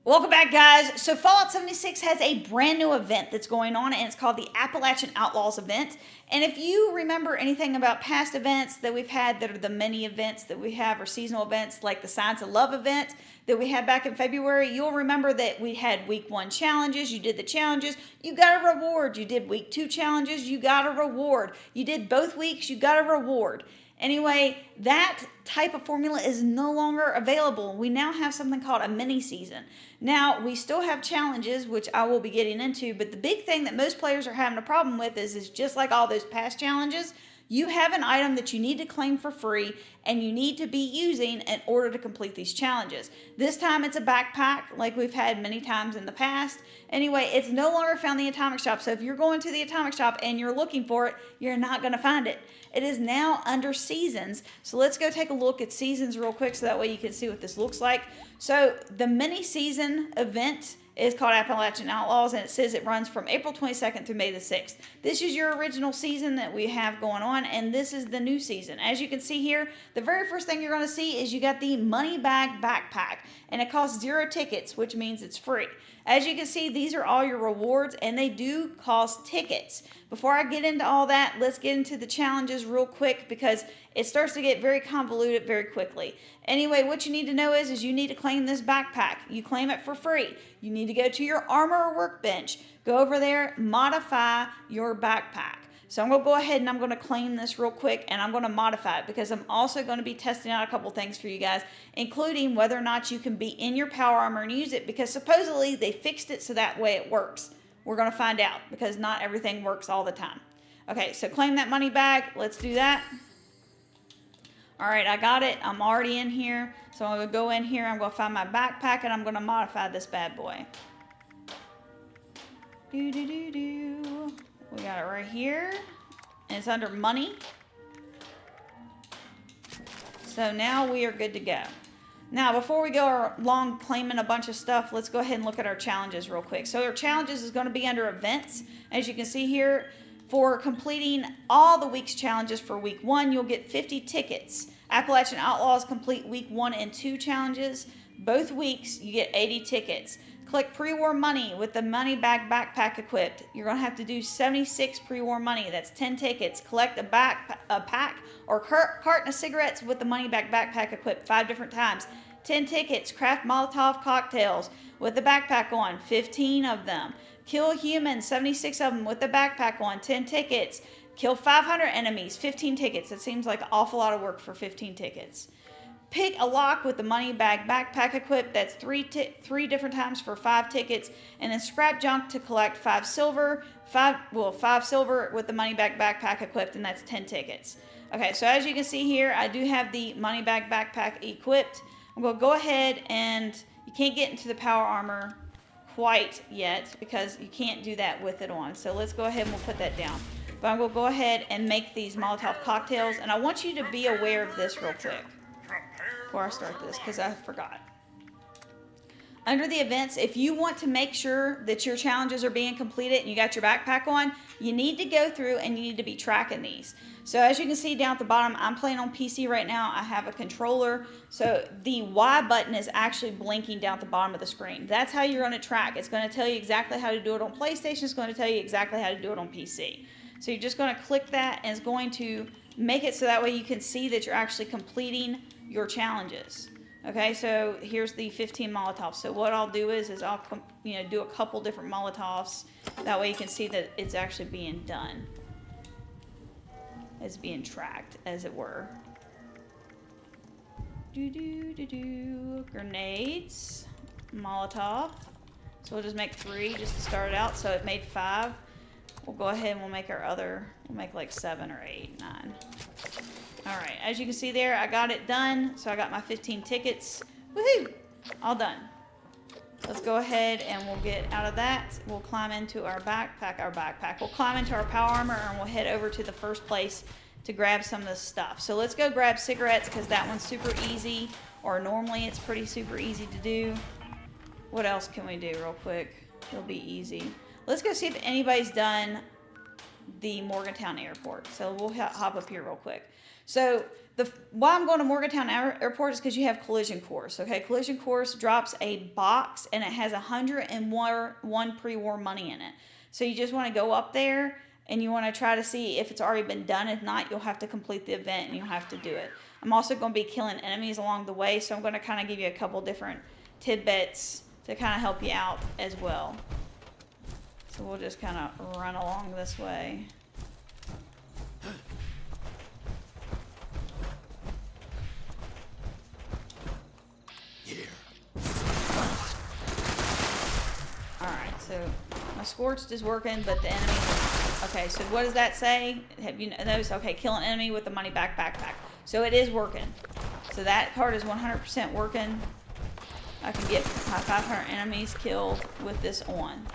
Welcome back, guys. So Fallout 76 has a brand new event that's going on, and it's called the Appalachian Outlaws event. And if you remember anything about past events that we've had that are the mini events that we have, or seasonal events like the Signs of Love event that we had back in February, you'll remember that we had week 1 challenges. You did the challenges, you got a reward. You did week 2 challenges, you got a reward. You did both weeks, you got a reward. Anyway, that type of formula is no longer available. We now have something called a mini season. Now, we still have challenges, which I will be getting into, but the big thing that most players are having a problem with is just like all those past challenges, you have an item that you need to claim for free and you need to be using in order to complete these challenges. This time it's a backpack like we've had many times in the past. Anyway, it's no longer found in the atomic shop. So if you're going to the atomic shop and you're looking for it, you're not going to find it. It is now under seasons. So let's go take a look at seasons real quick so that way you can see what this looks like. So the mini season event is called Appalachian Outlaws, and it says it runs from April 22nd through May the 6th. This is your original season that we have going on, and this is the new season. As you can see here, the very first thing you're going to see is you got the money bag backpack, and it costs 0 tickets, which means it's free. As you can see, these are all your rewards, and they do cost tickets. Before I get into all that, let's get into the challenges real quick because it starts to get very convoluted very quickly. Anyway, what you need to know is you need to claim this backpack. You claim it for free. You need to go to your armor workbench. Go over there, modify your backpack. So I'm going to go ahead and I'm going to claim this real quick, and I'm going to modify it because I'm also going to be testing out a couple things for you guys, including whether or not you can be in your power armor and use it, because supposedly they fixed it so that way it works. We're going to find out because not everything works all the time. Okay, so claim that money bag. Let's do that. All right, I got it. I'm already in here. So I'm going to go in here. I'm going to find my backpack, and I'm going to modify this bad boy. We got it right here. And it's under money. So now we are good to go. Now, before we go along claiming a bunch of stuff, let's go ahead and look at our challenges real quick. So our challenges is going to be under events. As you can see here, for completing all the week's challenges for week 1, you'll get 50 tickets. Appalachian Outlaws complete week 1 and 2 challenges. Both weeks, you get 80 tickets. Collect pre-war money with the money bag backpack equipped. You're going to have to do 76 pre-war money. That's 10 tickets. Collect a pack or carton of cigarettes with the money bag backpack equipped 5 different times. 10 tickets. Craft Molotov cocktails with the backpack on. 15 of them. Kill humans, 76 of them with the backpack on. 10 tickets. Kill 500 enemies. 15 tickets. That seems like an awful lot of work for 15 tickets. Pick a lock with the money bag backpack equipped. That's 3 different times for 5 tickets. And then scrap junk to collect 5 silver. 5 silver with the money bag backpack equipped, and that's 10 tickets. Okay, so as you can see here, I do have the money bag backpack equipped. I'm going to go ahead, and you can't get into the power armor quite yet because you can't do that with it on. So let's go ahead and we'll put that down. But I'm going to go ahead and make these Molotov cocktails, and I want you to be aware of this real quick before I start this because I forgot. Under the events, if you want to make sure that your challenges are being completed and you got your backpack on, you need to go through and you need to be tracking these. So as you can see down at the bottom, I'm playing on PC right now. I have a controller. So the Y button is actually blinking down at the bottom of the screen. That's how you're going to track. It's going to tell you exactly how to do it on PlayStation. It's going to tell you exactly how to do it on PC. So you're just going to click that, and it's going to make it so that way you can see that you're actually completing your challenges. Okay, so here's the 15 Molotovs. So what I'll do is I'll do a couple different Molotovs. That way you can see that it's actually being done. It's being tracked, as it were. Grenades. Molotov. So we'll just make 3 just to start it out. So it made 5. We'll go ahead and we'll make we'll make like 7 or 8, 9. All right, as you can see there, I got it done. So I got my 15 tickets. Woohoo! All done. Let's go ahead and we'll get out of that. We'll climb into our backpack. We'll climb into our power armor, and we'll head over to the first place to grab some of this stuff. So let's go grab cigarettes because that one's super easy, or normally it's pretty super easy to do. What else can we do real quick? It'll be easy. Let's go see if anybody's done the Morgantown Airport. So we'll hop up here real quick. So why I'm going to Morgantown Airport is because you have collision course. Okay, collision course drops a box and it has 101 pre-war money in it. So you just want to go up there and you want to try to see if it's already been done. If not, you'll have to complete the event and you'll have to do it. I'm also going to be killing enemies along the way, so I'm going to kind of give you a couple different tidbits to kind of help you out as well. So we'll just kind of run along this way. Alright, so my scorched is working, but the enemy is... Okay, so what does that say? Have you noticed? Okay, kill an enemy with the money back backpack. So it is working. So that part is 100% working. I can get my 500 enemies killed with this on.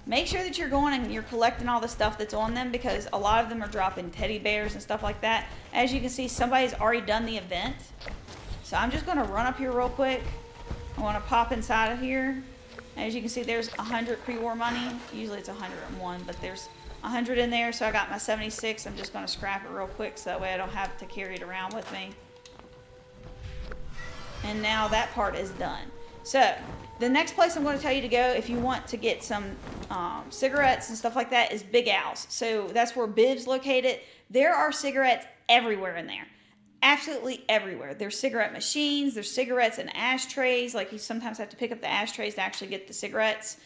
Make sure that you're going and you're collecting all the stuff that's on them, because a lot of them are dropping teddy bears and stuff like that. As you can see, somebody's already done the event. So I'm just going to run up here real quick. I want to pop inside of here. As you can see, there's 100 pre-war money. Usually it's 101, but there's 100 in there. So I got my 76. I'm just going to scrap it real quick so that way I don't have to carry it around with me. And now that part is done. So the next place I'm going to tell you to go if you want to get some cigarettes and stuff like that is Big Al's. So that's where Biv's located. There are cigarettes everywhere in there. Absolutely everywhere. There's cigarette machines, there's cigarettes and ashtrays. Like you sometimes have to pick up the ashtrays to actually get the cigarettes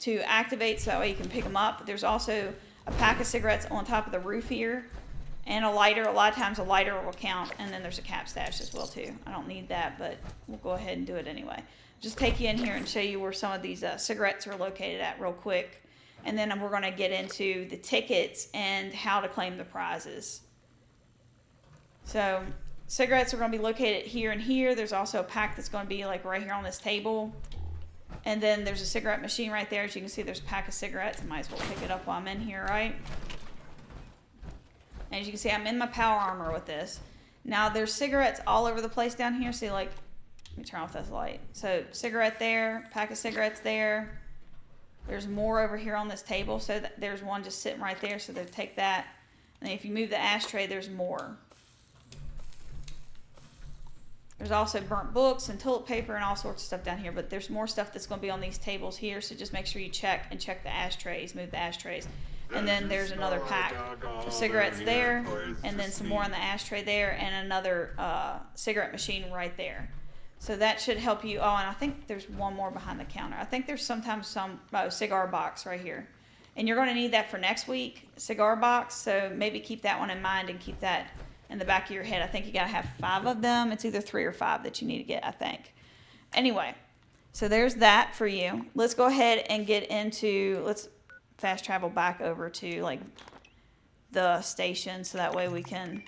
to activate, so that way you can pick them up. There's also a pack of cigarettes on top of the roof here, and a lighter. A lot of times a lighter will count, and then there's a cap stash as well too. I don't need that, but we'll go ahead and do it anyway. Just take you in here and show you where some of these cigarettes are located at real quick, and then we're going to get into the tickets and how to claim the prizes. So cigarettes are going to be located here and here. There's also a pack that's going to be like right here on this table. And then there's a cigarette machine right there. As you can see, there's a pack of cigarettes. I might as well pick it up while I'm in here, right? And as you can see, I'm in my power armor with this. Now, there's cigarettes all over the place down here. See, like, let me turn off this light. So, cigarette there, pack of cigarettes there. There's more over here on this table. So, there's one just sitting right there. So, they'll take that. And if you move the ashtray, there's more. There's also burnt books and toilet paper and all sorts of stuff down here, but there's more stuff that's going to be on these tables here, so just make sure you check the ashtrays, move the ashtrays. And then there's another pack of cigarettes there, and then some more on the ashtray there, and another cigarette machine right there. So that should help you. Oh, and I think there's one more behind the counter. I think there's sometimes some cigar box right here. And you're going to need that for next week, cigar box, so maybe keep that one in mind and keep that in the back of your head. I think you got to have 5 of them. It's either 3 or 5 that you need to get, I think. Anyway, so there's that for you. Let's go ahead and get into, let's fast travel back over to like the station so that way we can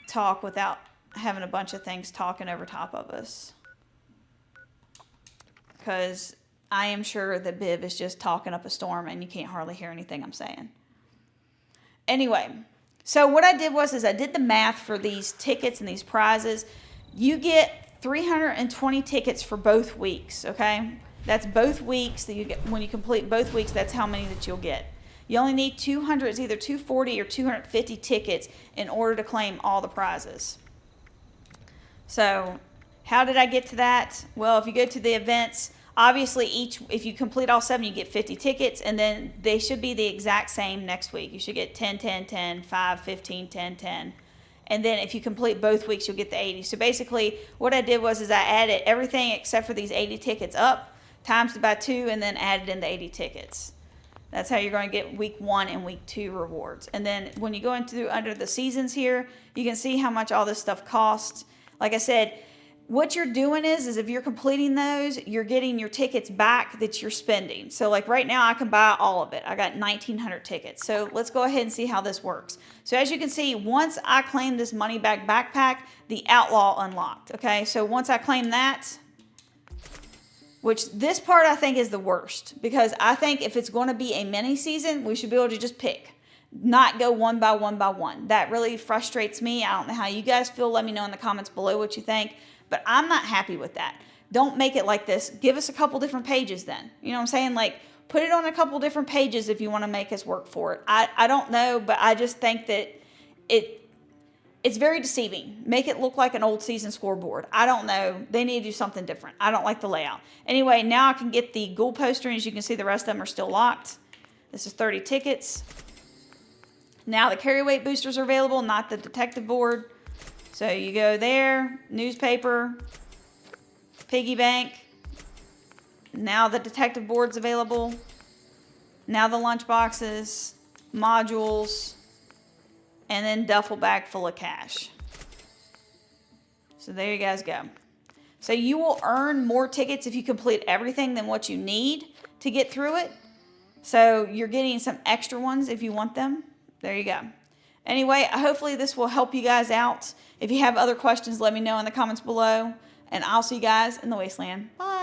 talk without having a bunch of things talking over top of us. Because I am sure that Biv is just talking up a storm and you can't hardly hear anything I'm saying. Anyway, so what I did was I did the math for these tickets and these prizes. You get 320 tickets for both weeks, okay? That's both weeks that you get. When you complete both weeks, that's how many that you'll get. You only need 200, it's either 240 or 250 tickets in order to claim all the prizes. So how did I get to that? Well, if you go to the events, obviously if you complete all 7, you get 50 tickets, and then they should be the exact same next week. You should get 10, 10, 10, 5, 15, 10, 10. And then if you complete both weeks, you'll get the 80. So basically what I did was I added everything except for these 80 tickets up, times it by 2, and then added in the 80 tickets. That's how you're going to get week 1 and week 2 rewards. And then when you go into under the seasons here, you can see how much all this stuff costs. Like I said, what you're doing is if you're completing those, you're getting your tickets back that you're spending. So like right now, I can buy all of it. I got 1,900 tickets. So let's go ahead and see how this works. So as you can see, once I claim this money back backpack, the Outlaw unlocked. Okay, so once I claim that, which this part I think is the worst, because I think if it's going to be a mini season, we should be able to just pick, not go one by one by one. That really frustrates me. I don't know how you guys feel. Let me know in the comments below what you think. But I'm not happy with that. Don't make it like this. Give us a couple different pages then. You know what I'm saying? Like, Put it on a couple different pages if you want to make us work for it. I don't know, but I just think that it's very deceiving. Make it look like an old season scoreboard. I don't know. They need to do something different. I don't like the layout. Anyway, now I can get the ghoul poster, and as you can see, the rest of them are still locked. This is 30 tickets. Now the carry weight boosters are available, not the detective board. So you go there, newspaper, piggy bank. Now the detective board's available. Now the lunch boxes, modules, and then duffel bag full of cash. So there you guys go. So you will earn more tickets if you complete everything than what you need to get through it. So you're getting some extra ones if you want them. There you go. Anyway, hopefully this will help you guys out. If you have other questions, let me know in the comments below. And I'll see you guys in the wasteland. Bye.